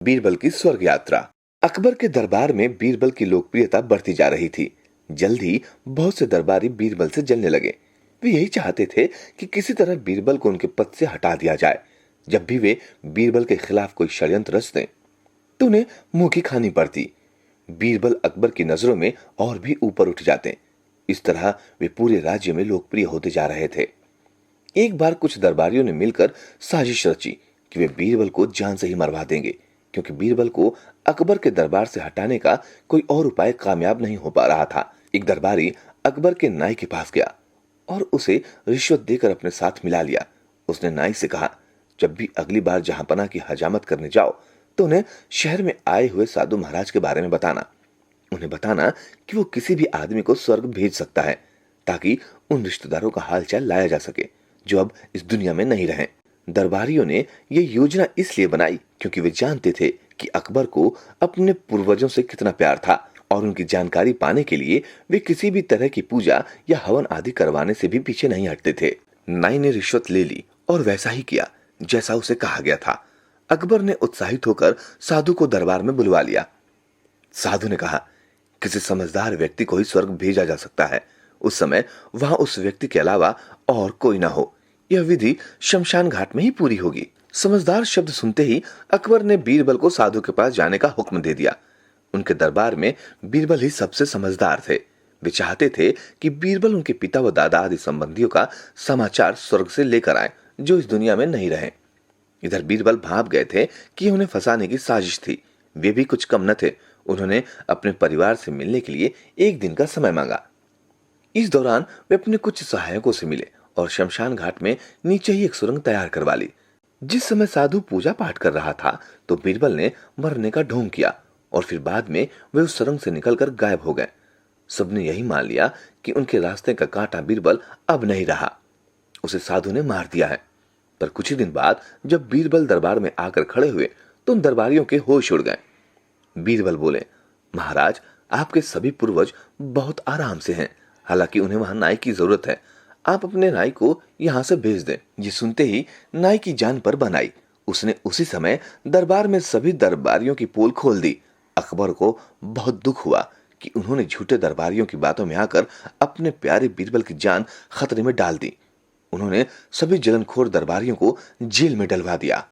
बीरबल की स्वर्ग यात्रा। अकबर के दरबार में बीरबल की लोकप्रियता बढ़ती जा रही थी। जल्द ही बहुत से दरबारी बीरबल से जलने लगे। वे यही चाहते थे कि किसी तरह बीरबल को उनके पद से हटा दिया जाए। जब भी वे बीरबल के खिलाफ कोई षड्यंत्र रचते तो उन्हें मुंह की खानी पड़ती। बीरबल अकबर की नजरों में और भी ऊपर उठ जाते। इस तरह वे पूरे राज्य में लोकप्रिय होते जा रहे थे। एक बार कुछ दरबारियों ने मिलकर साजिश रची कि वे बीरबल को जान से ही मरवा देंगे, क्योंकि बीरबल को अकबर के दरबार से हटाने का कोई और उपाय कामयाब नहीं हो पा रहा था। एक दरबारी अकबर के नाई के पास गया और उसे रिश्वत देकर अपने साथ मिला लिया। उसने नाई से कहा, जब भी अगली बार जहांपना की हजामत करने जाओ तो उन्हें शहर में आए हुए साधु महाराज के बारे में बताना। उन्हें बताना कि वो किसी भी आदमी को स्वर्ग भेज सकता है, ताकि उन रिश्तेदारों का हालचाल लाया जा सके जो अब इस दुनिया में नहीं रहे। दरबारियों ने ये योजना इसलिए बनाई क्योंकि वे जानते थे कि अकबर को अपने पूर्वजों से कितना प्यार था और उनकी जानकारी पाने के लिए वे किसी भी तरह की पूजा या हवन आदि करवाने से भी पीछे नहीं हटते थे। नाई ने रिश्वत ले ली और वैसा ही किया जैसा उसे कहा गया था। अकबर ने उत्साहित होकर साधु को दरबार में बुलवा लिया। साधु ने कहा, किसी समझदार व्यक्ति को ही स्वर्ग भेजा जा सकता है। उस समय वहां उस व्यक्ति के अलावा और कोई ना हो। यह विधि शमशान घाट में ही पूरी होगी। समझदार शब्द सुनते ही अकबर ने बीरबल को साधु के पास जाने का हुक्म दे दिया। उनके दरबार में बीरबल ही सबसे समझदार थे। वे चाहते थे कि बीरबल उनके पिता व दादा आदि संबंधियों का समाचार स्वर्ग से लेकर आए, जो इस दुनिया में नहीं रहे। इधर बीरबल भाप गए थे कि उन्हें फंसाने की साजिश थी। वे भी कुछ कम न थे। उन्होंने अपने परिवार से मिलने के लिए एक दिन का समय मांगा। इस दौरान वे अपने कुछ सहायकों से मिले और शमशान घाट में नीचे ही एक सुरंग तैयार करवा ली। जिस समय साधु पूजा पाठ कर रहा था तो बीरबल ने मरने का ढोंग किया और फिर बाद में वे उस सुरंग से निकलकर गायब हो गए। सबने यही मान लिया कि उनके रास्ते का कांटा बीरबल अब नहीं रहा, उसे साधु ने मार दिया है। पर कुछ ही दिन बाद जब बीरबल दरबार में आकर खड़े हुए तो उन दरबारियों के होश उड़ गए। बीरबल बोले, महाराज, आपके सभी पूर्वज बहुत आराम से हैं, हालांकि उन्हें वहां नाई की जरूरत है। आप अपने नाई को यहां से भेज दें। ये सुनते ही नाई की जान पर बन आई। उसने उसी समय दरबार में सभी दरबारियों की पोल खोल दी। अकबर को बहुत दुख हुआ कि उन्होंने झूठे दरबारियों की बातों में आकर अपने प्यारे बीरबल की जान खतरे में डाल दी। उन्होंने सभी जलनखोर दरबारियों को जेल में डलवा दिया।